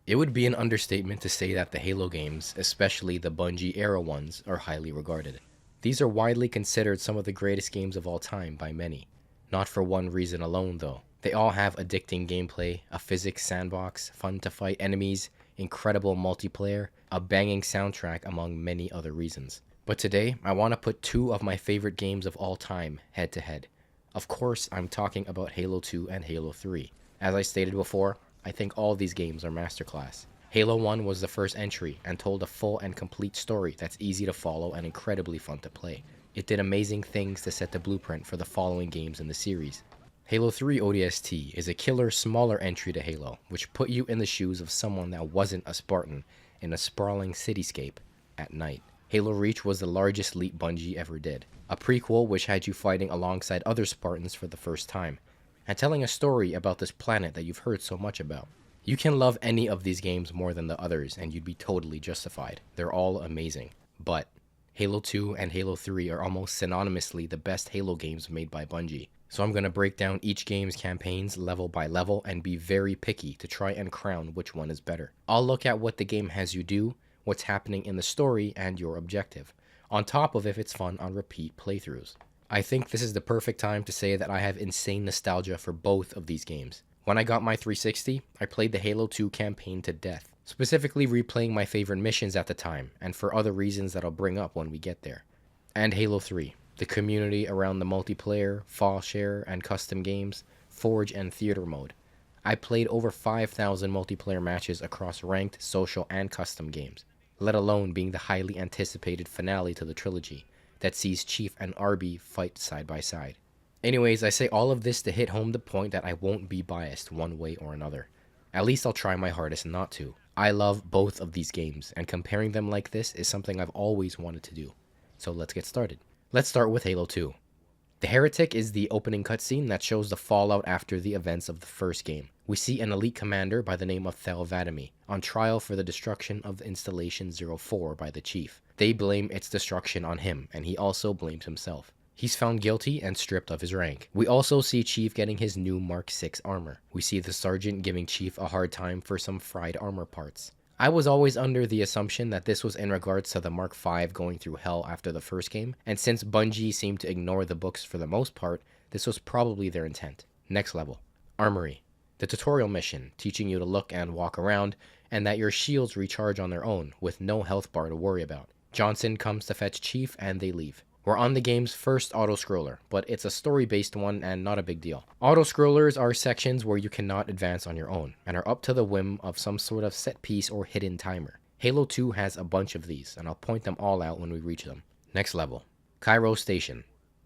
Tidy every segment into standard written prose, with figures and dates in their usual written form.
It would be an understatement to say that the Halo games, especially the Bungie era ones, are highly regarded. These are widely considered some of the greatest games of all time by many. Not for one reason alone, though. They all have addicting gameplay, a physics sandbox, fun to fight enemies, incredible multiplayer, a banging soundtrack, among many other reasons. But today, I want to put two of my favorite games of all time head to head. Of course, I'm talking about Halo 2 and Halo 3. As I stated before, I think all these games are masterclass. Halo 1 was the first entry and told a full and complete story that's easy to follow and incredibly fun to play. It did amazing things to set the blueprint for the following games in the series. Halo 3 ODST is a killer smaller entry to Halo, which put you in the shoes of someone that wasn't a Spartan in a sprawling cityscape at night. Halo Reach was the largest leap Bungie ever did, a prequel which had you fighting alongside other Spartans for the first time, and telling a story about this planet that you've heard so much about. You can love any of these games more than the others, and you'd be totally justified. They're all amazing. But Halo 2 and Halo 3 are almost synonymously the best Halo games made by Bungie. So I'm going to break down each game's campaigns level by level and be very picky to try and crown which one is better. I'll look at what the game has you do, what's happening in the story, and your objective, on top of if it's fun on repeat playthroughs. I think this is the perfect time to say that I have insane nostalgia for both of these games. When I got my 360, I played the Halo 2 campaign to death, specifically replaying my favorite missions at the time, and for other reasons that I'll bring up when we get there. And Halo 3, the community around the multiplayer, file share, and custom games, Forge and Theater mode. I played over 5,000 multiplayer matches across ranked, social, and custom games, let alone being the highly anticipated finale to the trilogy that sees Chief and Arby fight side by side. Anyways, I say all of this to hit home the point that I won't be biased one way or another. At least I'll try my hardest not to. I love both of these games, and comparing them like this is something I've always wanted to do. So let's get started. Let's start with Halo 2. The Heretic is the opening cutscene that shows the fallout after the events of the first game. We see an elite commander by the name of Thel 'Vadamee on trial for the destruction of the Installation 04 by the Chief. They blame its destruction on him, and he also blames himself. He's found guilty and stripped of his rank. We also see Chief getting his new Mark 6 armor. We see the Sergeant giving Chief a hard time for some fried armor parts. I was always under the assumption that this was in regards to the Mark 5 going through hell after the first game, and since Bungie seemed to ignore the books for the most part, this was probably their intent. Next level. Armory. The tutorial mission, teaching you to look and walk around, and that your shields recharge on their own, with no health bar to worry about. Johnson comes to fetch Chief, and they leave. We're on the game's first auto-scroller, but it's a story-based one and not a big deal. Auto-scrollers are sections where you cannot advance on your own, and are up to the whim of some sort of set piece or hidden timer. Halo 2 has a bunch of these, and I'll point them all out when we reach them. Next level. Cairo Station.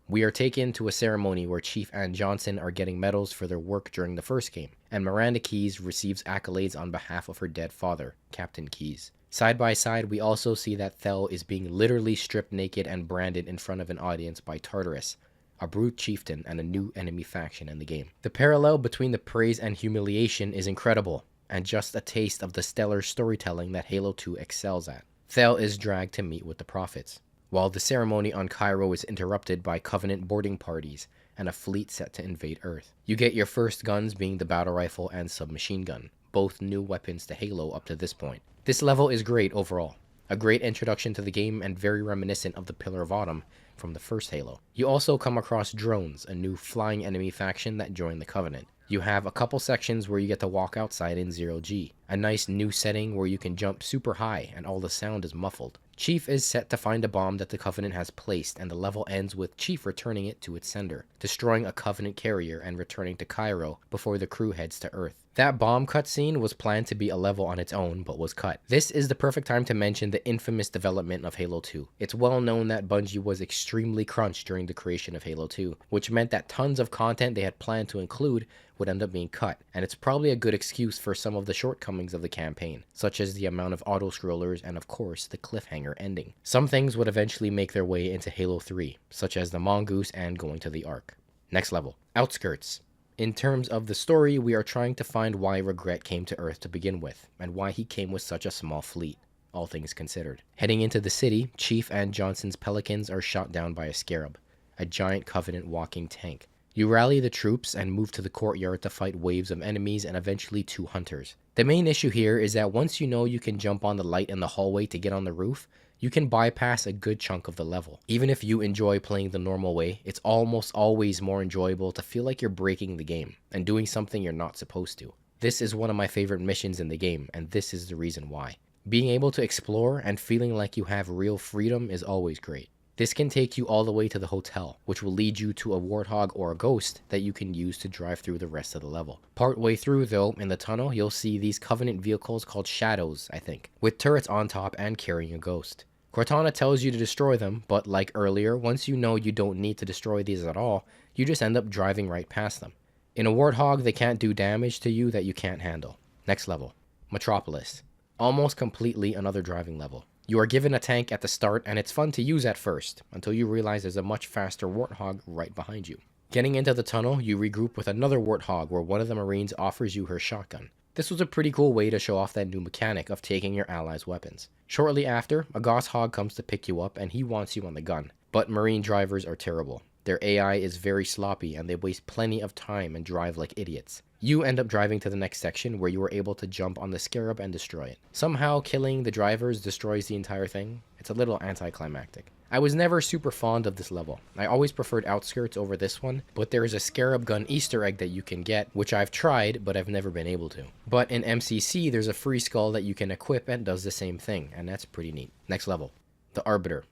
We are taken to a ceremony where Chief and Johnson are getting medals for their work during the first game, and Miranda Keyes receives accolades on behalf of her dead father, Captain Keyes. Side by side, we also see that Thel is being literally stripped naked and branded in front of an audience by Tartarus, a brute chieftain and a new enemy faction in the game. The parallel between the praise and humiliation is incredible, and just a taste of the stellar storytelling that Halo 2 excels at. Thel is dragged to meet with the Prophets, while the ceremony on Cairo is interrupted by Covenant boarding parties and a fleet set to invade Earth. You get your first guns being the battle rifle and submachine gun, both new weapons to Halo up to this point. This level is great overall, a great introduction to the game and very reminiscent of the Pillar of Autumn from the first Halo. You also come across drones, a new flying enemy faction that join the Covenant. You have a couple sections where you get to walk outside in 0G, a nice new setting where you can jump super high and all the sound is muffled. Chief is set to find a bomb that the Covenant has placed, and the level ends with Chief returning it to its sender, destroying a Covenant carrier and returning to Cairo before the crew heads to Earth. That bomb cutscene was planned to be a level on its own, but was cut. This is the perfect time to mention the infamous development of Halo 2. It's well known that Bungie was extremely crunched during the creation of Halo 2, which meant that tons of content they had planned to include would end up being cut, and it's probably a good excuse for some of the shortcomings of the campaign, such as the amount of auto-scrollers and of course the cliffhanger ending. Some things would eventually make their way into Halo 3, such as the Mongoose and going to the Ark. Next level. Outskirts. In terms of the story, we are trying to find why Regret came to Earth to begin with, and why he came with such a small fleet, all things considered. Heading into the city, Chief and Johnson's Pelicans are shot down by a Scarab, a giant Covenant walking tank. You rally the troops and move to the courtyard to fight waves of enemies and eventually 2 hunters. The main issue here is that once you know you can jump on the light in the hallway to get on the roof, you can bypass a good chunk of the level. Even if you enjoy playing the normal way, it's almost always more enjoyable to feel like you're breaking the game and doing something you're not supposed to. This is one of my favorite missions in the game, and this is the reason why. Being able to explore and feeling like you have real freedom is always great. This can take you all the way to the hotel, which will lead you to a warthog or a ghost that you can use to drive through the rest of the level. Partway through though, in the tunnel, you'll see these Covenant vehicles called Shadows, I think, with turrets on top and carrying a ghost. Cortana tells you to destroy them, but like earlier, once you know you don't need to destroy these at all, you just end up driving right past them. In a Warthog, they can't do damage to you that you can't handle. Next level, Metropolis. Almost completely another driving level. You are given a tank at the start and it's fun to use at first, until you realize there's a much faster Warthog right behind you. Getting into the tunnel, you regroup with another Warthog where one of the Marines offers you her shotgun. This was a pretty cool way to show off that new mechanic of taking your allies' weapons. Shortly after, a Goshawk comes to pick you up and he wants you on the gun. But Marine drivers are terrible. Their AI is very sloppy and they waste plenty of time and drive like idiots. You end up driving to the next section where you are able to jump on the Scarab and destroy it. Somehow killing the drivers destroys the entire thing. It's a little anticlimactic. I was never super fond of this level. I always preferred Outskirts over this one, but there is a Scarab gun Easter egg that you can get, which I've tried, but I've never been able to. But in MCC, there's a free skull that you can equip and does the same thing, and that's pretty neat. Next level, the Arbiter.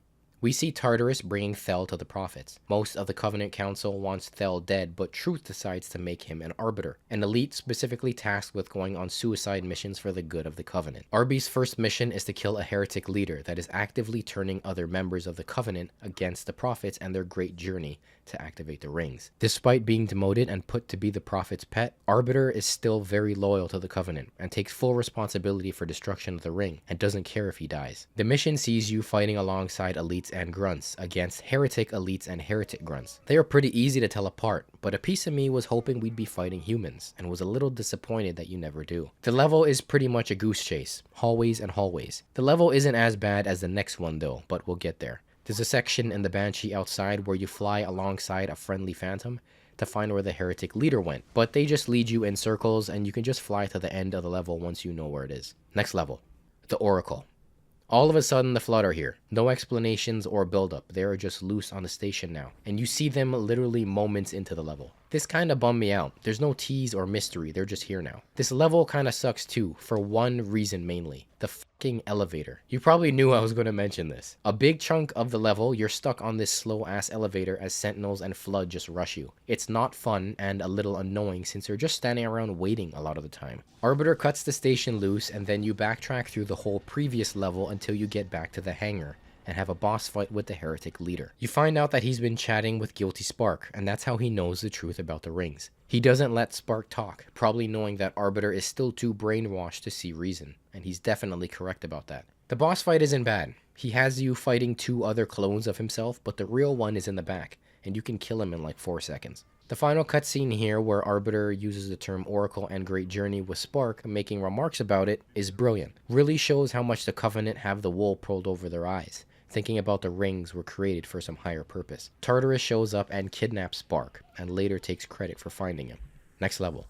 We see Tartarus bringing Thel to the Prophets. Most of the Covenant Council wants Thel dead, but Truth decides to make him an Arbiter, an elite specifically tasked with going on suicide missions for the good of the Covenant. Arby's first mission is to kill a heretic leader that is actively turning other members of the Covenant against the Prophets and their great journey to activate the rings. Despite being demoted and put to be the Prophet's pet, Arbiter is still very loyal to the Covenant and takes full responsibility for destruction of the ring and doesn't care if he dies. The mission sees you fighting alongside elites and grunts against heretic elites and heretic grunts. They are pretty easy to tell apart, but a piece of me was hoping we'd be fighting humans and was a little disappointed that you never do. The level is pretty much a goose chase, hallways and hallways. The level isn't as bad as the next one though, but we'll get there. There's a section in the Banshee outside where you fly alongside a friendly phantom to find where the heretic leader went, but they just lead you in circles and you can just fly to the end of the level once you know where it is. Next level, the Oracle. All of a sudden the Flood are here. No explanations or build-up. They are just loose on the station now, and you see them literally moments into the level. This kinda bummed me out. There's no tease or mystery, they're just here now. This level kinda sucks too, for one reason mainly. The fucking elevator. You probably knew I was gonna mention this. A big chunk of the level, you're stuck on this slow-ass elevator as Sentinels and Flood just rush you. It's not fun and a little annoying since you're just standing around waiting a lot of the time. Arbiter cuts the station loose and then you backtrack through the whole previous level until you get back to the hangar and have a boss fight with the heretic leader. You find out that he's been chatting with Guilty Spark, and that's how he knows the truth about the rings. He doesn't let Spark talk, probably knowing that Arbiter is still too brainwashed to see reason, and he's definitely correct about that. The boss fight isn't bad. He has you fighting 2 other clones of himself, but the real one is in the back, and you can kill him in like 4 seconds. The final cutscene here, where Arbiter uses the term Oracle and Great Journey with Spark, making remarks about it, is brilliant. Really shows how much the Covenant have the wool pulled over their eyes, thinking about the rings were created for some higher purpose. Tartarus shows up and kidnaps Spark, and later takes credit for finding him. Next level,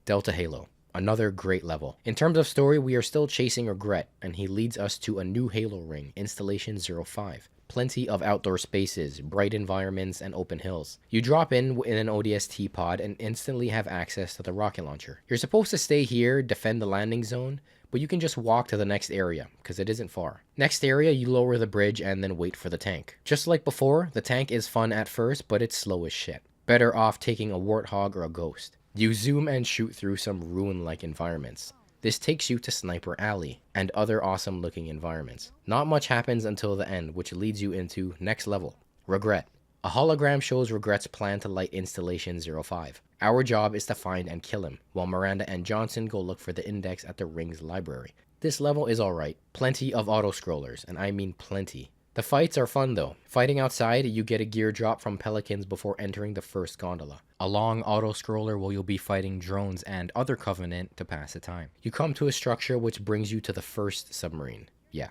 Delta Halo. Another great level. In terms of story, we are still chasing Regret, and he leads us to a new Halo ring, Installation 05. Plenty of outdoor spaces, bright environments, and open hills. You drop in an ODST pod and instantly have access to the rocket launcher. You're supposed to stay here, defend the landing zone, but you can just walk to the next area, because it isn't far. Next area, you lower the bridge and then wait for the tank. Just like before, the tank is fun at first, but it's slow as shit. Better off taking a Warthog or a Ghost. You zoom and shoot through some ruin-like environments. This takes you to Sniper Alley and other awesome looking environments. Not much happens until the end, which leads you into next level, Regret. A hologram shows Regret's plan to light Installation 05. Our job is to find and kill him, while Miranda and Johnson go look for the index at the Rings library. This level is alright. Plenty of auto-scrollers, and I mean plenty. The fights are fun though. Fighting outside, you get a gear drop from Pelicans before entering the first gondola. A long auto-scroller where you'll be fighting drones and other Covenant to pass the time. You come to a structure which brings you to the first submarine. Yeah.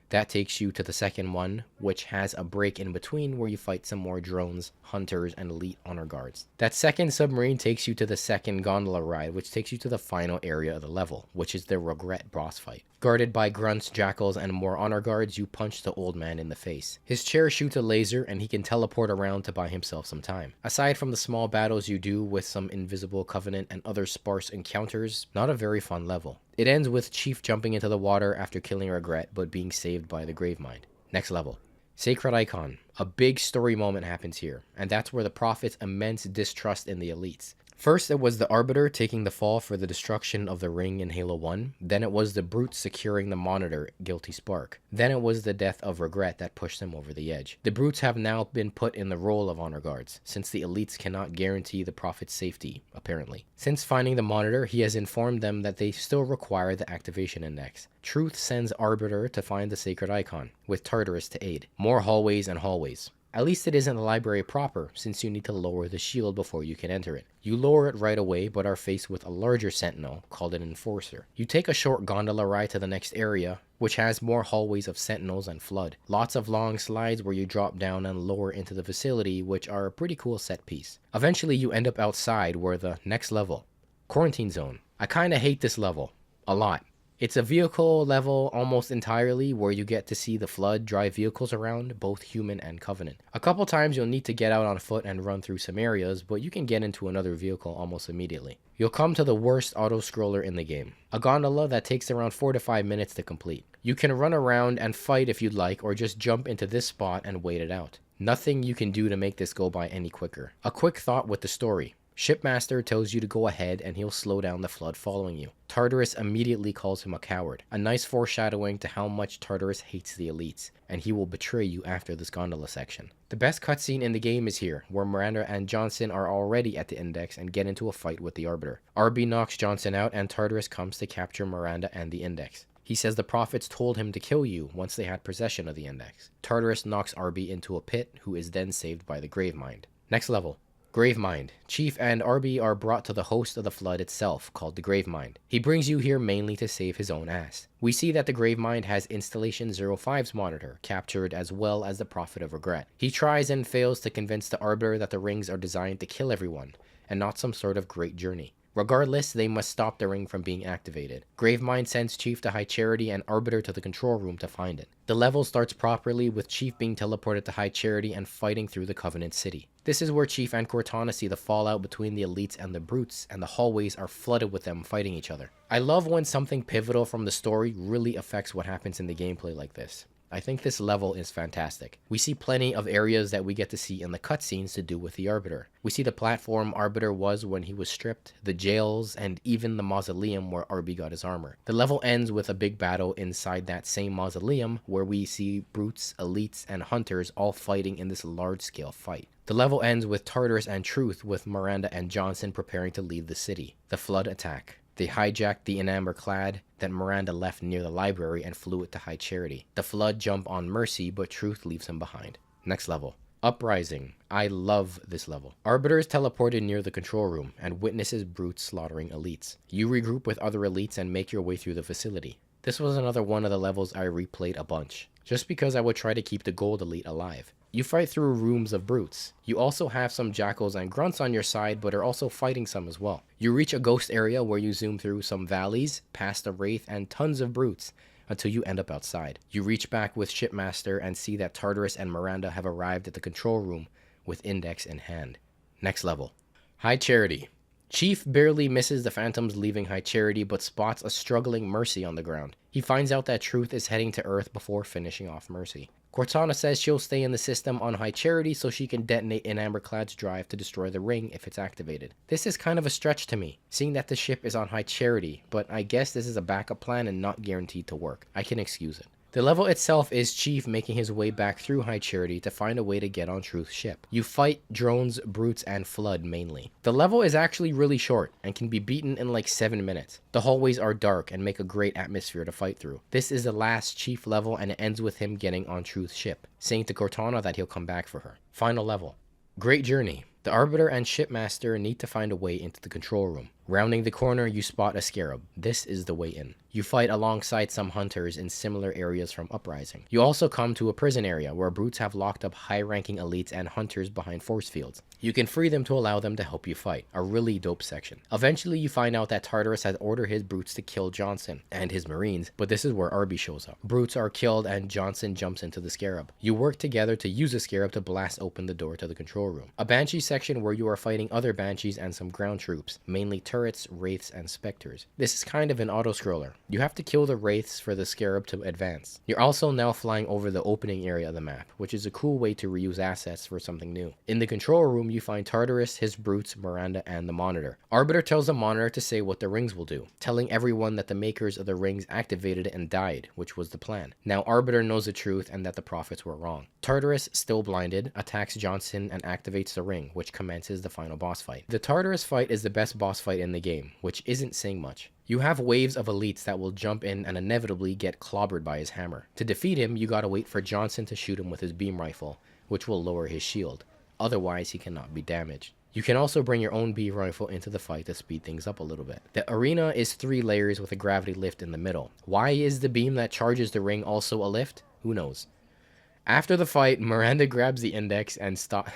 That takes you to the second one, which has a break in between where you fight some more drones, hunters, and elite honor guards. That second submarine takes you to the second gondola ride, which takes you to the final area of the level, which is the Regret boss fight. Guarded by grunts, jackals, and more honor guards, you punch the old man in the face. His chair shoots a laser, and he can teleport around to buy himself some time. Aside from the small battles you do with some invisible covenant and other sparse encounters, not a very fun level. It ends with Chief jumping into the water after killing Regret, but being saved by the Gravemind. Next level. Sacred Icon. A big story moment happens here, and that's where the Prophet's immense distrust in the elites. First, it was the Arbiter taking the fall for the destruction of the ring in Halo 1. Then it was the Brutes securing the Monitor, Guilty Spark. Then it was the death of Regret that pushed them over the edge. The Brutes have now been put in the role of honor guards, since the elites cannot guarantee the Prophet's safety, apparently. Since finding the Monitor, he has informed them that they still require the activation index. Truth sends Arbiter to find the Sacred Icon, with Tartarus to aid. More hallways and hallways. At least it isn't the library proper, since you need to lower the shield before you can enter it. You lower it right away, but are faced with a larger sentinel, called an enforcer. You take a short gondola ride to the next area, which has more hallways of sentinels and flood. Lots of long slides where you drop down and lower into the facility, which are a pretty cool set piece. Eventually you end up outside, where the next level. Quarantine Zone. I kinda hate this level. A lot. It's a vehicle level almost entirely, where you get to see the Flood drive vehicles around, both human and Covenant. A couple times you'll need to get out on foot and run through some areas, but you can get into another vehicle almost immediately. You'll come to the worst auto-scroller in the game. A gondola that takes around 4 to 5 minutes to complete. You can run around and fight if you'd like, or just jump into this spot and wait it out. Nothing you can do to make this go by any quicker. A quick thought with the story. Shipmaster tells you to go ahead and he'll slow down the Flood following you. Tartarus immediately calls him a coward, a nice foreshadowing to how much Tartarus hates the elites, and he will betray you after this gondola section. The best cutscene in the game is here, where Miranda and Johnson are already at the index and get into a fight with the Arbiter. RB knocks Johnson out and Tartarus comes to capture Miranda and the index. He says the Prophets told him to kill you once they had possession of the index. Tartarus knocks RB into a pit, who is then saved by the Gravemind. Next level. Gravemind. Chief and RB are brought to the host of the Flood itself, called the Gravemind. He brings you here mainly to save his own ass. We see that the Gravemind has Installation 05's monitor, captured as well as the Prophet of Regret. He tries and fails to convince the Arbiter that the rings are designed to kill everyone, and not some sort of great journey. Regardless, they must stop the ring from being activated. Gravemind sends Chief to High Charity and Arbiter to the control room to find it. The level starts properly with Chief being teleported to High Charity and fighting through the Covenant City. This is where Chief and Cortana see the fallout between the elites and the Brutes, and the hallways are flooded with them fighting each other. I love when something pivotal from the story really affects what happens in the gameplay like this. I think this level is fantastic. We see plenty of areas that we get to see in the cutscenes to do with the Arbiter. We see the platform Arbiter was when he was stripped, the jails, and even the mausoleum where RB got his armor. The level ends with a big battle inside that same mausoleum where we see Brutes, elites, and hunters all fighting in this large-scale fight. The level ends with Tartarus and Truth, with Miranda and Johnson preparing to leave the city. The Flood attack. They hijacked the Enamber Clad that Miranda left near the library and flew it to High Charity. The Flood jump on Mercy, but Truth leaves him behind. Next level. Uprising. I love this level. Arbiter is teleported near the control room and witnesses Brutes slaughtering elites. You regroup with other elites and make your way through the facility. This was another one of the levels I replayed a bunch, just because I would try to keep the Gold Elite alive. You fight through rooms of Brutes. You also have some jackals and grunts on your side, but are also fighting some as well. You reach a ghost area where you zoom through some valleys, past a wraith, and tons of Brutes, until you end up outside. You reach back with Shipmaster and see that Tartarus and Miranda have arrived at the control room with Index in hand. Next level. High Charity. Chief barely misses the Phantoms leaving High Charity, but spots a struggling Mercy on the ground. He finds out that Truth is heading to Earth before finishing off Mercy. Cortana says she'll stay in the system on High Charity so she can detonate Enamber Clad's drive to destroy the ring if it's activated. This is kind of a stretch to me, seeing that the ship is on High Charity, but I guess this is a backup plan and not guaranteed to work. I can excuse it. The level itself is Chief making his way back through High Charity to find a way to get on Truth's ship. You fight drones, Brutes, and Flood mainly. The level is actually really short and can be beaten in like 7 minutes. The hallways are dark and make a great atmosphere to fight through. This is the last Chief level and it ends with him getting on Truth's ship, saying to Cortana that he'll come back for her. Final level. Great Journey. The Arbiter and Shipmaster need to find a way into the control room. Rounding the corner, you spot a scarab. This is the way in. You fight alongside some hunters in similar areas from Uprising. You also come to a prison area where brutes have locked up high-ranking elites and hunters behind force fields. You can free them to allow them to help you fight. A really dope section. Eventually, you find out that Tartarus has ordered his brutes to kill Johnson and his marines, but this is where Arby shows up. Brutes are killed and Johnson jumps into the scarab. You work together to use the scarab to blast open the door to the control room. A Banshee section where you are fighting other Banshees and some ground troops, mainly turrets, wraiths, and specters. This is kind of an auto-scroller. You have to kill the wraiths for the scarab to advance. You're also now flying over the opening area of the map, which is a cool way to reuse assets for something new. In the control room, you find Tartarus, his brutes, Miranda, and the Monitor. Arbiter tells the Monitor to say what the rings will do, telling everyone that the makers of the rings activated it and died, which was the plan. Now Arbiter knows the truth and that the prophets were wrong. Tartarus, still blinded, attacks Johnson and activates the ring, which commences the final boss fight. The Tartarus fight is the best boss fight in the game, which isn't saying much. You have waves of elites that will jump in and inevitably get clobbered by his hammer. To defeat him, you gotta wait for Johnson to shoot him with his beam rifle, which will lower his shield. Otherwise, he cannot be damaged. You can also bring your own beam rifle into the fight to speed things up a little bit. The arena is 3 layers with a gravity lift in the middle. Why is the beam that charges the ring also a lift? Who knows? After the fight, Miranda grabs the index and stopping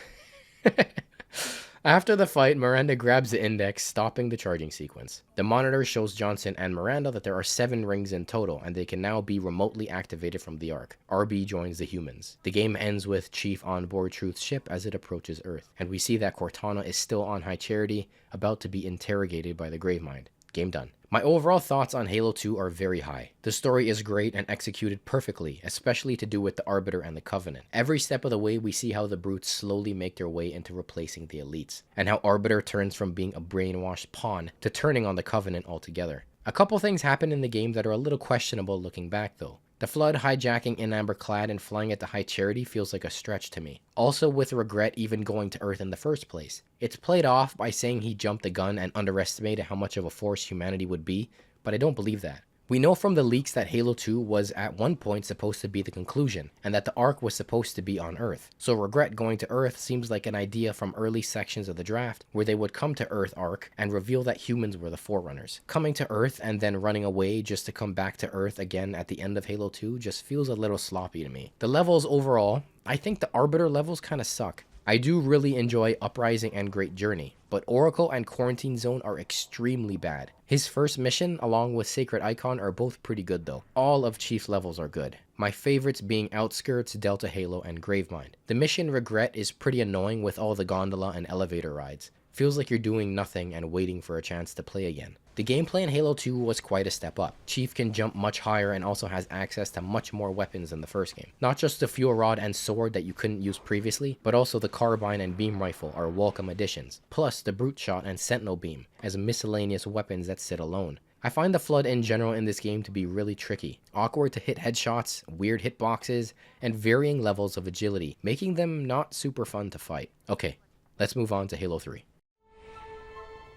the charging sequence. The Monitor shows Johnson and Miranda that there are 7 rings in total, and they can now be remotely activated from the Ark. RB joins the humans. The game ends with Chief on board Truth's ship as it approaches Earth, and we see that Cortana is still on High Charity, about to be interrogated by the Gravemind. Game done. My overall thoughts on Halo 2 are very high. The story is great and executed perfectly, especially to do with the Arbiter and the Covenant. Every step of the way we see how the brutes slowly make their way into replacing the elites, and how Arbiter turns from being a brainwashed pawn to turning on the Covenant altogether. A couple things happen in the game that are a little questionable looking back though. The Flood hijacking in Amber Clad and flying at the High Charity feels like a stretch to me. Also with Regret even going to Earth in the first place. It's played off by saying he jumped the gun and underestimated how much of a force humanity would be, but I don't believe that. We know from the leaks that Halo 2 was at one point supposed to be the conclusion, and that the Ark was supposed to be on Earth. So Regret going to Earth seems like an idea from early sections of the draft, where they would come to Earth Ark and reveal that humans were the Forerunners. Coming to Earth and then running away just to come back to Earth again at the end of Halo 2 just feels a little sloppy to me. The levels overall, I think the Arbiter levels kinda suck. I do really enjoy Uprising and Great Journey, but Oracle and Quarantine Zone are extremely bad. His first mission along with Sacred Icon are both pretty good though. All of Chief's levels are good. My favorites being Outskirts, Delta Halo, and Gravemind. The mission Regret is pretty annoying with all the gondola and elevator rides. Feels like you're doing nothing and waiting for a chance to play again. The gameplay in Halo 2 was quite a step up. Chief can jump much higher and also has access to much more weapons than the first game. Not just the fuel rod and sword that you couldn't use previously, but also the carbine and beam rifle are welcome additions. Plus the brute shot and sentinel beam as miscellaneous weapons that sit alone. I find the Flood in general in this game to be really tricky. Awkward to hit headshots, weird hitboxes, and varying levels of agility, making them not super fun to fight. Okay, let's move on to Halo 3.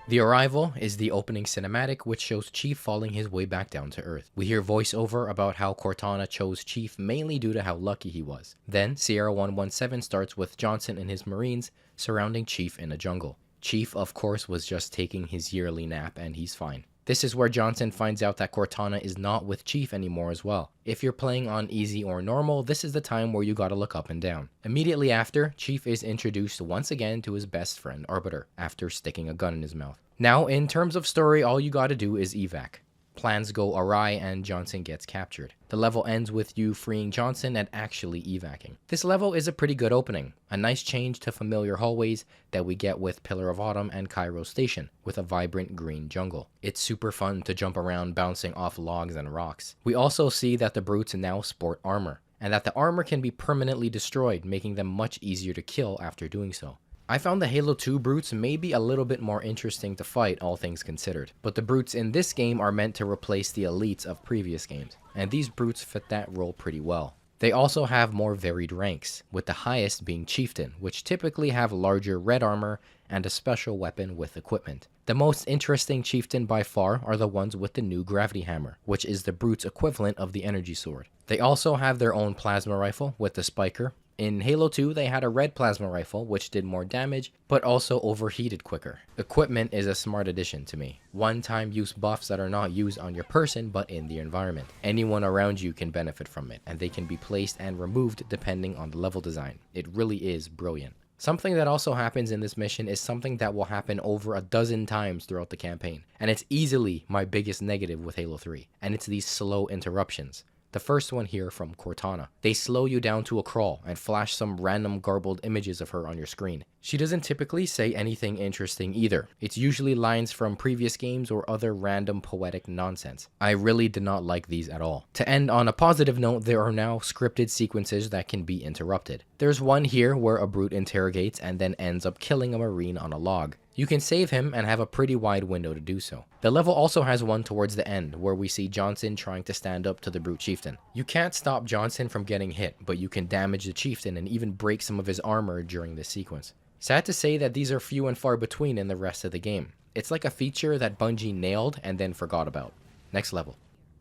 The Arrival is the opening cinematic, which shows Chief falling his way back down to Earth. We hear voiceover about how Cortana chose Chief mainly due to how lucky he was. Then Sierra 117 starts with Johnson and his Marines surrounding Chief in a jungle. Chief, of course, was just taking his yearly nap and he's fine. This is where Johnson finds out that Cortana is not with Chief anymore as well. If you're playing on easy or normal, this is the time where you gotta look up and down. Immediately after, Chief is introduced once again to his best friend Arbiter, after sticking a gun in his mouth. Now, in terms of story, all you gotta do is evac. Plans go awry and Johnson gets captured. The level ends with you freeing Johnson and actually evacing. This level is a pretty good opening. A nice change to familiar hallways that we get with Pillar of Autumn and Cairo Station, with a vibrant green jungle. It's super fun to jump around bouncing off logs and rocks. We also see that the brutes now sport armor, and that the armor can be permanently destroyed, making them much easier to kill after doing so. I found the Halo 2 brutes maybe a little bit more interesting to fight, all things considered. But the brutes in this game are meant to replace the elites of previous games, and these brutes fit that role pretty well. They also have more varied ranks, with the highest being Chieftain, which typically have larger red armor and a special weapon with equipment. The most interesting Chieftain by far are the ones with the new Gravity Hammer, which is the brute's equivalent of the Energy Sword. They also have their own plasma rifle with the Spiker, In Halo 2, they had a red plasma rifle, which did more damage, but also overheated quicker. Equipment is a smart addition to me. One-time use buffs that are not used on your person, but in the environment. Anyone around you can benefit from it, and they can be placed and removed depending on the level design. It really is brilliant. Something that also happens in this mission is something that will happen over a dozen times throughout the campaign, and it's easily my biggest negative with Halo 3, and it's these slow interruptions. The first one here from Cortana. They slow you down to a crawl and flash some random garbled images of her on your screen. She doesn't typically say anything interesting either. It's usually lines from previous games or other random poetic nonsense. I really did not like these at all. To end on a positive note, there are now scripted sequences that can be interrupted. There's one here where a brute interrogates and then ends up killing a marine on a log. You can save him and have a pretty wide window to do so. The level also has one towards the end where we see Johnson trying to stand up to the brute chieftain. You can't stop Johnson from getting hit, but you can damage the chieftain and even break some of his armor during this sequence. Sad to say that these are few and far between in the rest of the game. It's like a feature that Bungie nailed and then forgot about. Next level.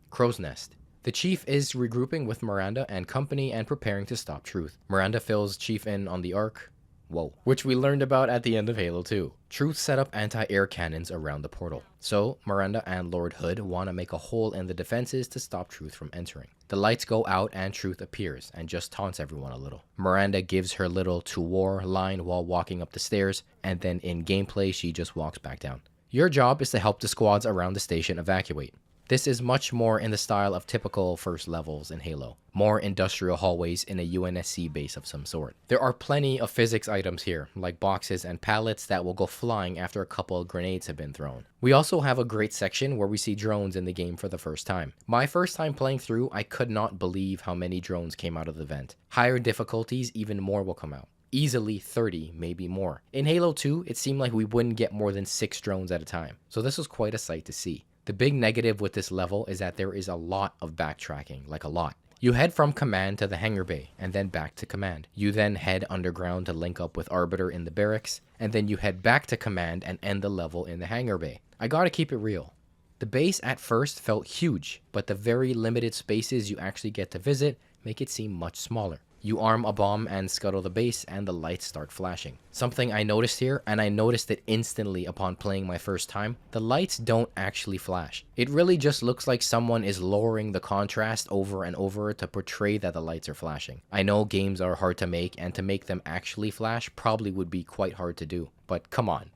Crow's Nest. The Chief is regrouping with Miranda and company and preparing to stop Truth. Miranda fills Chief in on the Ark. Whoa. Which we learned about at the end of Halo 2. Truth set up anti-air cannons around the portal. So, Miranda and Lord Hood want to make a hole in the defenses to stop Truth from entering. The lights go out and Truth appears and just taunts everyone a little. Miranda gives her little "to war" line while walking up the stairs, and then in gameplay she just walks back down. Your job is to help the squads around the station evacuate. This is much more in the style of typical first levels in Halo. More industrial hallways in a UNSC base of some sort. There are plenty of physics items here, like boxes and pallets that will go flying after a couple of grenades have been thrown. We also have a great section where we see drones in the game for the first time. My first time playing through, I could not believe how many drones came out of the vent. Higher difficulties, even more will come out. Easily 30, maybe more. In Halo 2, it seemed like we wouldn't get more than 6 drones at a time, so this was quite a sight to see. The big negative with this level is that there is a lot of backtracking, like a lot. You head from command to the hangar bay, and then back to command. You then head underground to link up with Arbiter in the barracks, and then you head back to command and end the level in the hangar bay. I gotta keep it real. The base at first felt huge, but the very limited spaces you actually get to visit make it seem much smaller. You arm a bomb and scuttle the base and the lights start flashing. Something I noticed here, and I noticed it instantly upon playing my first time, the lights don't actually flash. It really just looks like someone is lowering the contrast over and over to portray that the lights are flashing. I know games are hard to make, and to make them actually flash probably would be quite hard to do, but come on.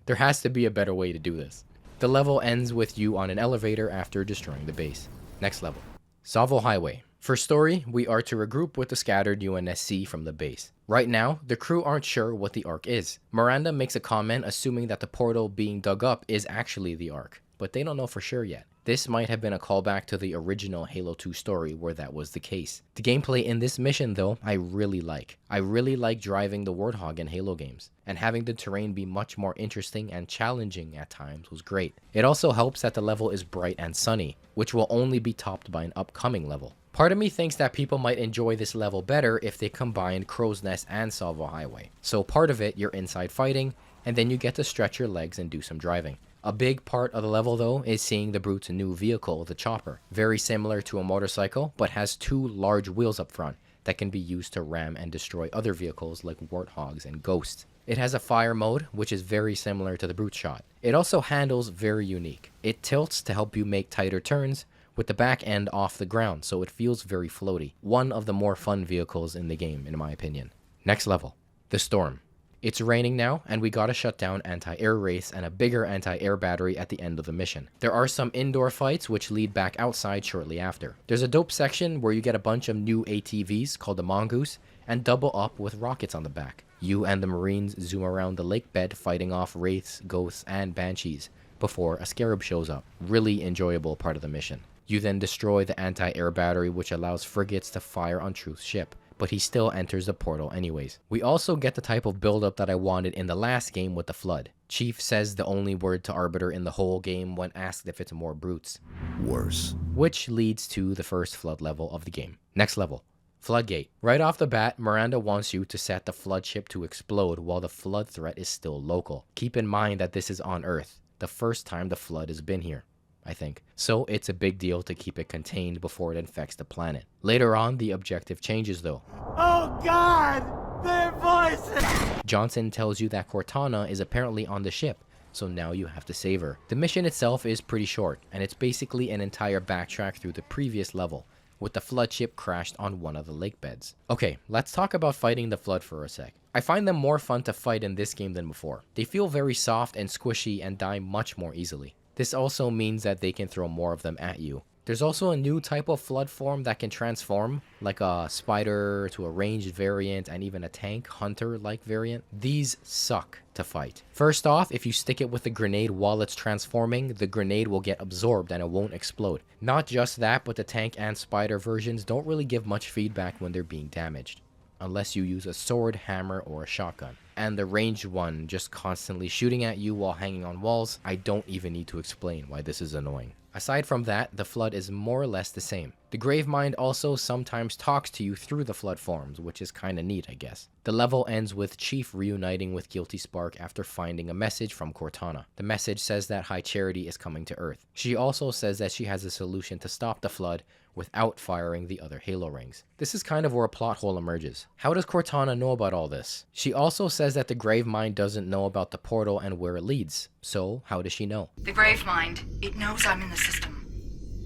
There has to be a better way to do this. The level ends with you on an elevator after destroying the base. Next level. Salvo Highway. For story, we are to regroup with the scattered UNSC from the base. Right now, the crew aren't sure what the Ark is. Miranda makes a comment assuming that the portal being dug up is actually the Ark, but they don't know for sure yet. This might have been a callback to the original Halo 2 story where that was the case. The gameplay in this mission though, I really like. I really like driving the Warthog in Halo games, and having the terrain be much more interesting and challenging at times was great. It also helps that the level is bright and sunny, which will only be topped by an upcoming level. Part of me thinks that people might enjoy this level better if they combined Crow's Nest and Salvo Highway. So part of it, you're inside fighting, and then you get to stretch your legs and do some driving. A big part of the level though is seeing the Brute's new vehicle, the Chopper. Very similar to a motorcycle, but has 2 large wheels up front that can be used to ram and destroy other vehicles like Warthogs and Ghosts. It has a fire mode, which is very similar to the Brute Shot. It also handles very unique. It tilts to help you make tighter turns, with the back end off the ground, so it feels very floaty. One of the more fun vehicles in the game, in my opinion. Next level. The Storm. It's raining now, and we gotta shut down anti-air race and a bigger anti-air battery at the end of the mission. There are some indoor fights which lead back outside shortly after. There's a dope section where you get a bunch of new ATVs called the Mongoose, and double up with rockets on the back. You and the Marines zoom around the lake bed fighting off Wraiths, Ghosts, and Banshees before a Scarab shows up. Really enjoyable part of the mission. You then destroy the anti-air battery, which allows frigates to fire on Truth's ship, but he still enters the portal anyways. We also get the type of build-up that I wanted in the last game with the Flood. Chief says the only word to Arbiter in the whole game when asked if it's more brutes. Worse. Which leads to the first Flood level of the game. Next level. Floodgate. Right off the bat, Miranda wants you to set the Flood ship to explode while the Flood threat is still local. Keep in mind that this is on Earth, the first time the Flood has been here. I think. So it's a big deal to keep it contained before it infects the planet. Later on, the objective changes though. Oh God! Their voices! Johnson tells you that Cortana is apparently on the ship, so now you have to save her. The mission itself is pretty short, and it's basically an entire backtrack through the previous level, with the flood ship crashed on one of the lake beds. Okay, let's talk about fighting the flood for a sec. I find them more fun to fight in this game than before. They feel very soft and squishy and die much more easily. This also means that they can throw more of them at you. There's also a new type of flood form that can transform, like a spider to a ranged variant and even a tank hunter-like variant. These suck to fight. First off, if you stick it with the grenade while it's transforming, the grenade will get absorbed and it won't explode. Not just that, but the tank and spider versions don't really give much feedback when they're being damaged, unless you use a sword, hammer, or a shotgun. And the ranged one just constantly shooting at you while hanging on walls, I don't even need to explain why this is annoying. Aside from that, the flood is more or less the same. The Gravemind also sometimes talks to you through the flood forms, which is kinda neat, I guess. The level ends with Chief reuniting with Guilty Spark after finding a message from Cortana. The message says that High Charity is coming to Earth. She also says that she has a solution to stop the flood without firing the other Halo rings. This is kind of where a plot hole emerges. How does Cortana know about all this? She also says that the Gravemind doesn't know about the portal and where it leads. So, how does she know? The Gravemind, it knows I'm in the system.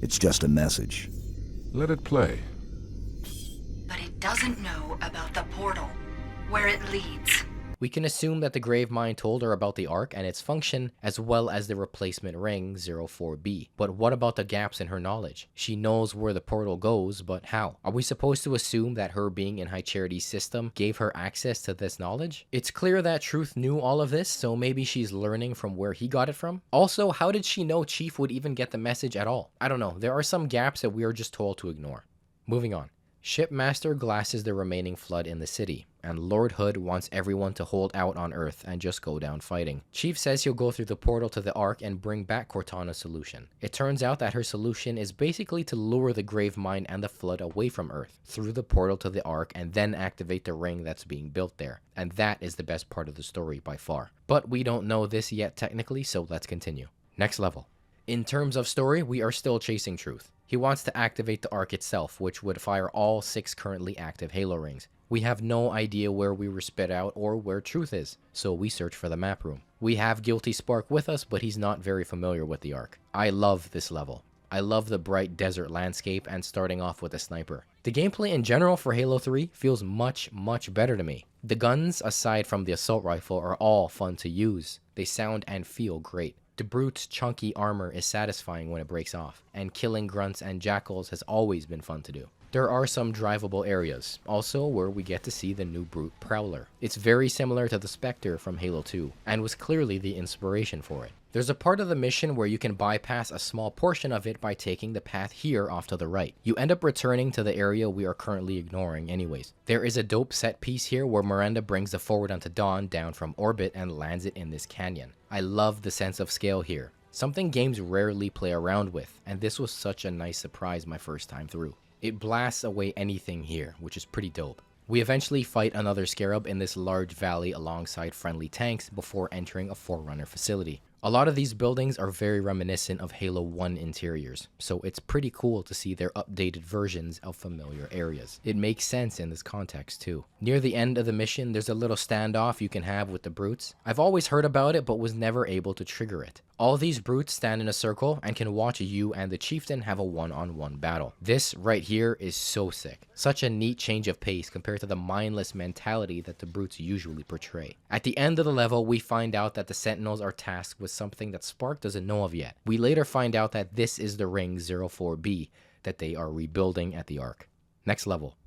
It's just a message. Let it play. But it doesn't know about the portal, where it leads. We can assume that the Gravemind told her about the Ark and its function, as well as the replacement ring 04B. But what about the gaps in her knowledge? She knows where the portal goes, but how? Are we supposed to assume that her being in High Charity's system gave her access to this knowledge? It's clear that Truth knew all of this, so maybe she's learning from where he got it from? Also, how did she know Chief would even get the message at all? I don't know, there are some gaps that we are just told to ignore. Moving on. Shipmaster glasses the remaining flood in the city, and Lord Hood wants everyone to hold out on Earth and just go down fighting. Chief says he'll go through the portal to the Ark and bring back Cortana's solution. It turns out that her solution is basically to lure the Gravemind and the flood away from Earth, through the portal to the Ark, and then activate the ring that's being built there. And that is the best part of the story by far. But we don't know this yet technically, so let's continue. Next level. In terms of story, we are still chasing Truth. He wants to activate the Ark itself, which would fire all 6 currently active Halo rings. We have no idea where we were spit out or where Truth is, so we search for the map room. We have Guilty Spark with us, but he's not very familiar with the Ark. I love this level. I love the bright desert landscape and starting off with a sniper. The gameplay in general for Halo 3 feels much better to me. The guns, aside from the assault rifle, are all fun to use. They sound and feel great. The Brute's chunky armor is satisfying when it breaks off, and killing grunts and jackals has always been fun to do. There are some drivable areas, also where we get to see the new Brute Prowler. It's very similar to the Spectre from Halo 2, and was clearly the inspiration for it. There's a part of the mission where you can bypass a small portion of it by taking the path here off to the right. You end up returning to the area we are currently ignoring anyways. There is a dope set piece here where Miranda brings the Forward Unto Dawn down from orbit and lands it in this canyon. I love the sense of scale here, something games rarely play around with, and this was such a nice surprise my first time through. It blasts away anything here, which is pretty dope. We eventually fight another Scarab in this large valley alongside friendly tanks before entering a Forerunner facility. A lot of these buildings are very reminiscent of Halo 1 interiors, so it's pretty cool to see their updated versions of familiar areas. It makes sense in this context too. Near the end of the mission, there's a little standoff you can have with the Brutes. I've always heard about it but was never able to trigger it. All these Brutes stand in a circle and can watch you and the Chieftain have a one-on-one battle. This right here is so sick. Such a neat change of pace compared to the mindless mentality that the Brutes usually portray. At the end of the level, we find out that the Sentinels are tasked with something that Spark doesn't know of yet. We later find out that this is the ring 04B that they are rebuilding at the Ark. Next level.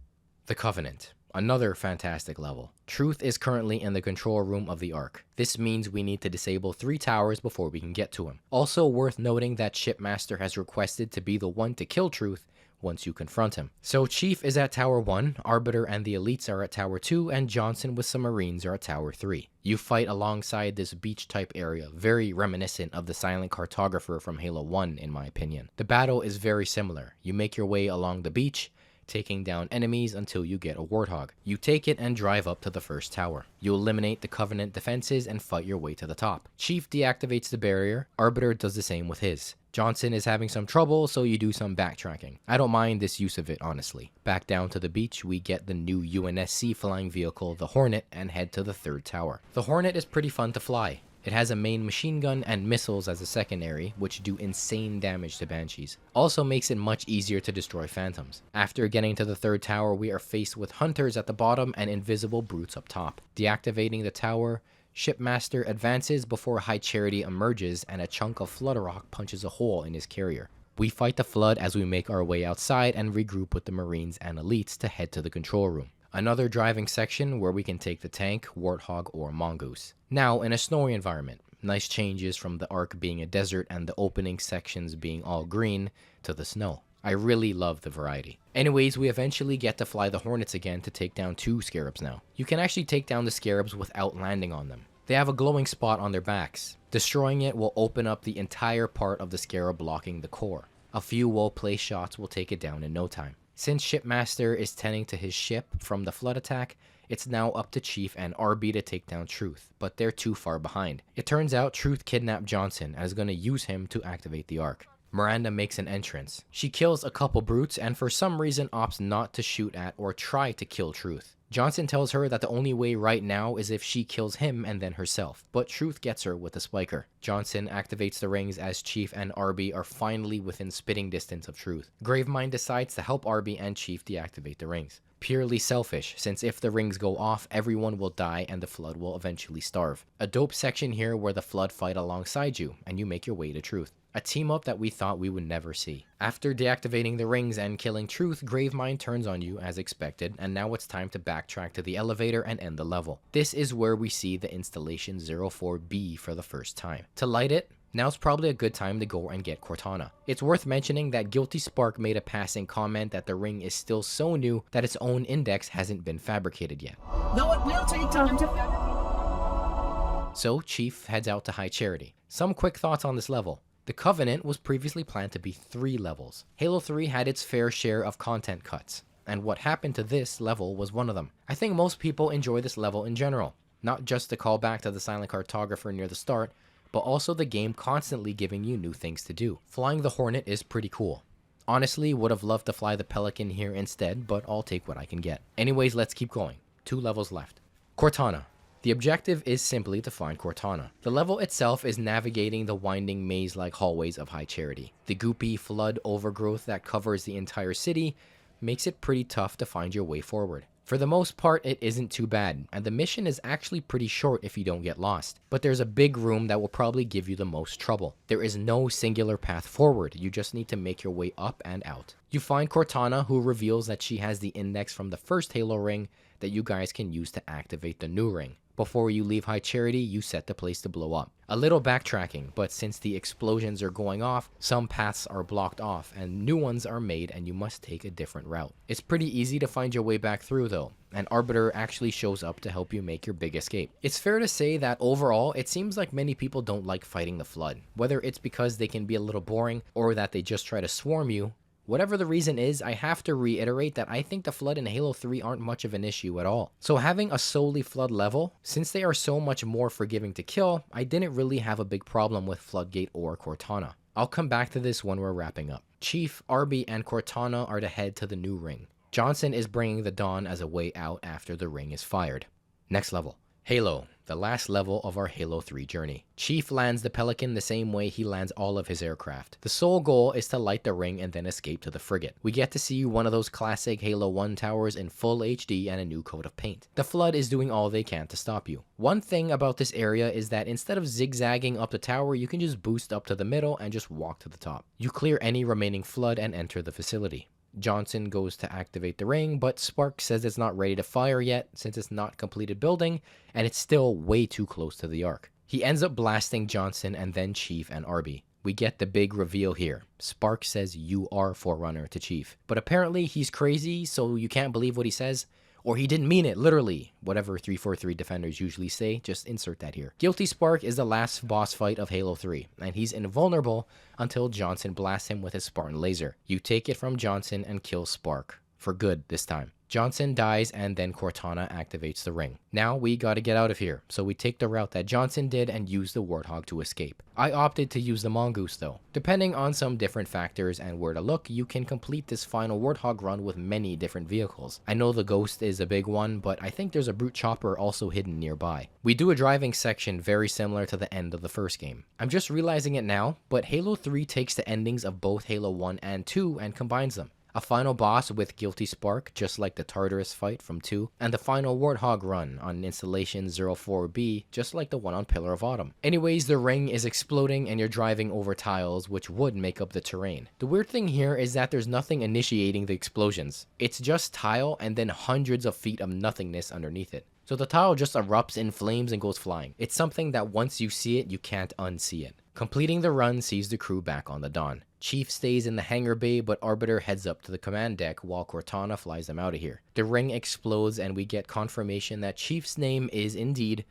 The Covenant. Another fantastic level. Truth is currently in the control room of the Ark. This means we need to disable 3 towers before we can get to him. Also worth noting that Shipmaster has requested to be the one to kill Truth once you confront him. So Chief is at Tower 1, Arbiter and the Elites are at Tower 2, and Johnson with some Marines are at Tower 3. You fight alongside this beach type area, very reminiscent of the Silent Cartographer from Halo 1 in my opinion. The battle is very similar. You make your way along the beach, taking down enemies until you get a Warthog. You take it and drive up to the first tower. You eliminate the Covenant defenses and fight your way to the top. Chief deactivates the barrier, Arbiter does the same with his. Johnson is having some trouble, so you do some backtracking. I don't mind this use of it, honestly. Back down to the beach, we get the new UNSC flying vehicle, the Hornet, and head to the third tower. The Hornet is pretty fun to fly. It has a main machine gun and missiles as a secondary, which do insane damage to Banshees. Also makes it much easier to destroy Phantoms. After getting to the third tower, we are faced with Hunters at the bottom and invisible brutes up top. Deactivating the tower, Shipmaster advances before High Charity emerges and a chunk of Flood Rock punches a hole in his carrier. We fight the Flood as we make our way outside and regroup with the Marines and Elites to head to the control room. Another driving section where we can take the tank, Warthog, or Mongoose. Now, in a snowy environment, nice changes from the Ark being a desert and the opening sections being all green to the snow. I really love the variety. Anyways, we eventually get to fly the Hornets again to take down 2 Scarabs now. You can actually take down the Scarabs without landing on them. They have a glowing spot on their backs. Destroying it will open up the entire part of the Scarab blocking the core. A few well-placed shots will take it down in no time. Since Shipmaster is tending to his ship from the Flood attack, it's now up to Chief and RB to take down Truth, but they're too far behind. It turns out Truth kidnapped Johnson and is going to use him to activate the Ark. Miranda makes an entrance. She kills a couple brutes and for some reason opts not to shoot at or try to kill Truth. Johnson tells her that the only way right now is if she kills him and then herself, but Truth gets her with a spiker. Johnson activates the rings as Chief and RB are finally within spitting distance of Truth. Gravemind decides to help RB and Chief deactivate the rings. Purely selfish, since if the rings go off, everyone will die and the Flood will eventually starve. A dope section here where the Flood fight alongside you, and you make your way to Truth. A team up that we thought we would never see. After deactivating the rings and killing Truth, Gravemind turns on you as expected, and now it's time to backtrack to the elevator and end the level. This is where we see the installation 04B for the first time. To light it, now's probably a good time to go and get Cortana. It's worth mentioning that Guilty Spark made a passing comment that the ring is still so new that its own index hasn't been fabricated yet. Though it will take time to fabricate. So Chief heads out to High Charity. Some quick thoughts on this level. The Covenant was previously planned to be 3 levels. Halo 3 had its fair share of content cuts, and what happened to this level was one of them. I think most people enjoy this level in general, not just the callback to the silent cartographer near the start, but also the game constantly giving you new things to do. Flying the Hornet is pretty cool. Honestly, would have loved to fly the Pelican here instead, but I'll take what I can get. Anyways, let's keep going. 2 levels left. Cortana. The objective is simply to find Cortana. The level itself is navigating the winding maze-like hallways of High Charity. The goopy flood overgrowth that covers the entire city makes it pretty tough to find your way forward. For the most part, it isn't too bad, and the mission is actually pretty short if you don't get lost. But there's a big room that will probably give you the most trouble. There is no singular path forward, you just need to make your way up and out. You find Cortana, who reveals that she has the index from the first Halo ring that you guys can use to activate the new ring. Before you leave High Charity, you set the place to blow up. A little backtracking, but since the explosions are going off, some paths are blocked off and new ones are made and you must take a different route. It's pretty easy to find your way back through though, and Arbiter actually shows up to help you make your big escape. It's fair to say that overall, it seems like many people don't like fighting the Flood, whether it's because they can be a little boring or that they just try to swarm you. Whatever the reason is, I have to reiterate that I think the Flood in Halo 3 aren't much of an issue at all. So having a solely Flood level, since they are so much more forgiving to kill, I didn't really have a big problem with Floodgate or Cortana. I'll come back to this when we're wrapping up. Chief, RB, and Cortana are to head to the new ring. Johnson is bringing the Dawn as a way out after the ring is fired. Next level. Halo, the last level of our Halo 3 journey. Chief lands the Pelican the same way he lands all of his aircraft. The sole goal is to light the ring and then escape to the frigate. We get to see one of those classic Halo 1 towers in full HD and a new coat of paint. The Flood is doing all they can to stop you. One thing about this area is that instead of zigzagging up the tower, you can just boost up to the middle and just walk to the top. You clear any remaining Flood and enter the facility. Johnson goes to activate the ring, but Spark says it's not ready to fire yet since it's not completed building and it's still way too close to the Ark. He ends up blasting Johnson and then Chief and RB. We get the big reveal here. Spark says you are Forerunner to Chief, but apparently he's crazy, so you can't believe what he says. Or he didn't mean it, literally. Whatever 343 defenders usually say, just insert that here. Guilty Spark is the last boss fight of Halo 3, and he's invulnerable until Johnson blasts him with his Spartan laser. You take it from Johnson and kill Spark. for good this time. Johnson dies and then Cortana activates the ring. Now we gotta get out of here, so we take the route that Johnson did and use the Warthog to escape. I opted to use the Mongoose though. Depending on some different factors and where to look, you can complete this final Warthog run with many different vehicles. I know the Ghost is a big one, but I think there's a Brute Chopper also hidden nearby. We do a driving section very similar to the end of the first game. I'm just realizing it now, but Halo 3 takes the endings of both Halo 1 and 2 and combines them. A final boss with Guilty Spark, just like the Tartarus fight from 2, and the final Warthog run on Installation 04B, just like the one on Pillar of Autumn. Anyways, the ring is exploding and you're driving over tiles, which would make up the terrain. The weird thing here is that there's nothing initiating the explosions. It's just tile and then hundreds of feet of nothingness underneath it. So the tile just erupts in flames and goes flying. It's something that once you see it, you can't unsee it. Completing the run sees the crew back on the Dawn. Chief stays in the hangar bay, but Arbiter heads up to the command deck while Cortana flies them out of here. The ring explodes and we get confirmation that Chief's name is indeed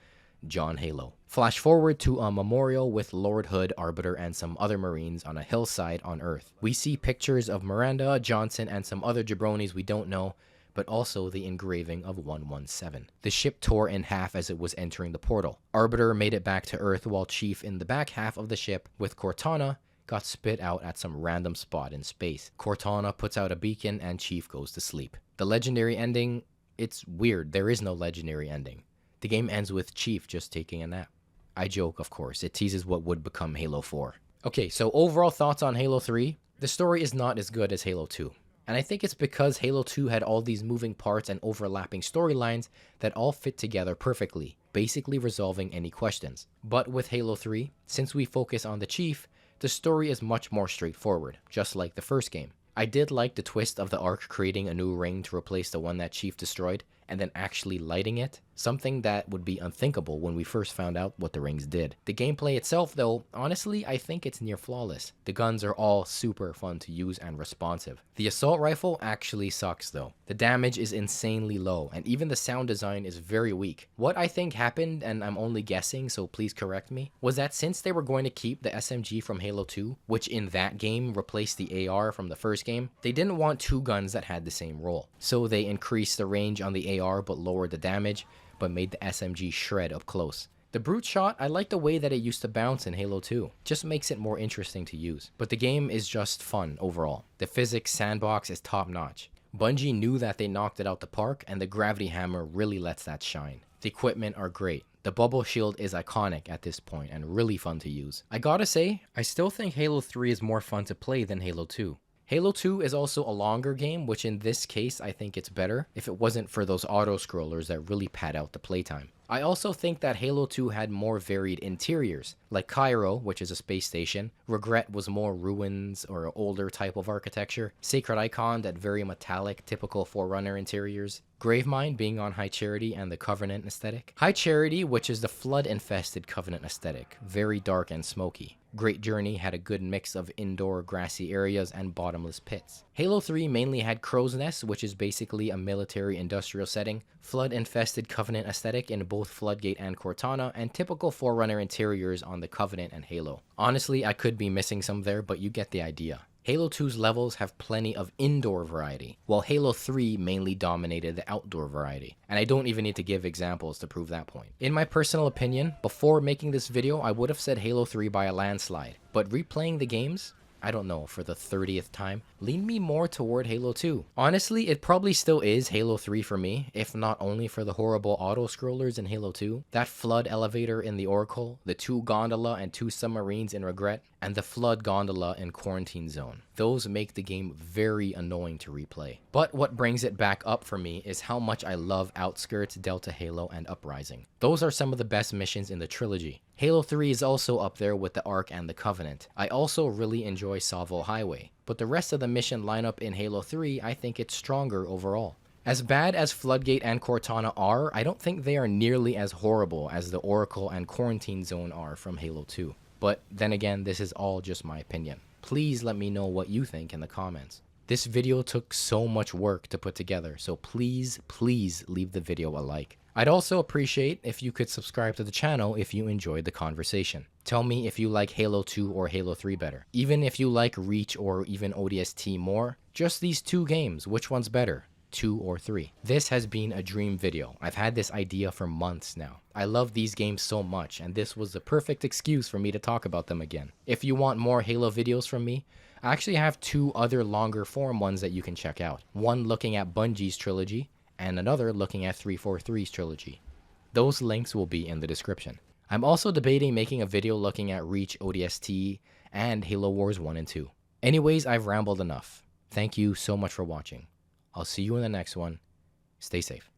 John Halo. Flash forward to a memorial with Lord Hood, Arbiter, and some other Marines on a hillside on Earth. We see pictures of Miranda, Johnson, and some other jabronis we don't know, but also the engraving of 117. The ship tore in half as it was entering the portal. Arbiter made it back to Earth while Chief in the back half of the ship with Cortana got spit out at some random spot in space. Cortana puts out a beacon and Chief goes to sleep. The legendary ending, it's weird. There is no legendary ending. The game ends with Chief just taking a nap. I joke, of course. It teases what would become Halo 4. Okay, so overall thoughts on Halo 3. The story is not as good as Halo 2. And I think it's because Halo 2 had all these moving parts and overlapping storylines that all fit together perfectly, basically resolving any questions. But with Halo 3, since we focus on the Chief, the story is much more straightforward, just like the first game. I did like the twist of the Ark creating a new ring to replace the one that Chief destroyed, and then actually lighting it, something that would be unthinkable when we first found out what the rings did. The gameplay itself though, honestly I think it's near flawless. The guns are all super fun to use and responsive. The assault rifle actually sucks though. The damage is insanely low, and even the sound design is very weak. What I think happened, and I'm only guessing so please correct me, was that since they were going to keep the SMG from Halo 2, which in that game replaced the AR from the first game, they didn't want two guns that had the same role. So they increased the range on the AR but lowered the damage, but made the SMG shred up close. The Brute Shot, I like the way that it used to bounce in Halo 2. Just makes it more interesting to use. But the game is just fun overall. The physics sandbox is top notch. Bungie knew that they knocked it out the park, and the Gravity Hammer really lets that shine. The equipment are great. The bubble shield is iconic at this point and really fun to use. I gotta say, I still think Halo 3 is more fun to play than Halo 2. Halo 2 is also a longer game, which in this case I think it's better if it wasn't for those auto-scrollers that really pad out the playtime. I also think that Halo 2 had more varied interiors, like Cairo, which is a space station. Regret was more ruins or older type of architecture. Sacred Icon, that very metallic, typical Forerunner interiors. Gravemind being on High Charity and the Covenant aesthetic. High Charity, which is the flood-infested Covenant aesthetic, very dark and smoky. Great Journey had a good mix of indoor grassy areas and bottomless pits. Halo 3 mainly had Crow's Nest, which is basically a military industrial setting, flood-infested Covenant aesthetic in both Floodgate and Cortana, and typical Forerunner interiors on the Covenant and Halo. Honestly, I could be missing some there, but you get the idea. Halo 2's levels have plenty of indoor variety, while Halo 3 mainly dominated the outdoor variety, and I don't even need to give examples to prove that point. In my personal opinion, before making this video, I would have said Halo 3 by a landslide, but replaying the games, I don't know, for the 30th time, lean me more toward Halo 2. Honestly, it probably still is Halo 3 for me, if not only for the horrible auto-scrollers in Halo 2, that flood elevator in the Oracle, the 2 gondola and 2 submarines in Regret, and the flood gondola in Quarantine Zone. Those make the game very annoying to replay. But what brings it back up for me is how much I love Outskirts, Delta Halo, and Uprising. Those are some of the best missions in the trilogy. Halo 3 is also up there with the Ark and the Covenant. I also really enjoy Salvo Highway, but the rest of the mission lineup in Halo 3, I think it's stronger overall. As bad as Floodgate and Cortana are, I don't think they are nearly as horrible as the Oracle and Quarantine Zone are from Halo 2. But then again, this is all just my opinion. Please let me know what you think in the comments. This video took so much work to put together, so please leave the video a like. I'd also appreciate if you could subscribe to the channel if you enjoyed the conversation. Tell me if you like Halo 2 or Halo 3 better. Even if you like Reach or even ODST more, Just these 2 games, which one's better? 2 or 3? This has been a dream video. I've had this idea for months now. I love these games so much, and this was the perfect excuse for me to talk about them again. If you want more Halo videos from me, I actually have 2 other longer form ones that you can check out. One looking at Bungie's trilogy, and another looking at 343's trilogy. Those links will be in the description. I'm also debating making a video looking at Reach ODST and Halo Wars 1 and 2. Anyways, I've rambled enough. Thank you so much for watching. I'll see you in the next one. Stay safe.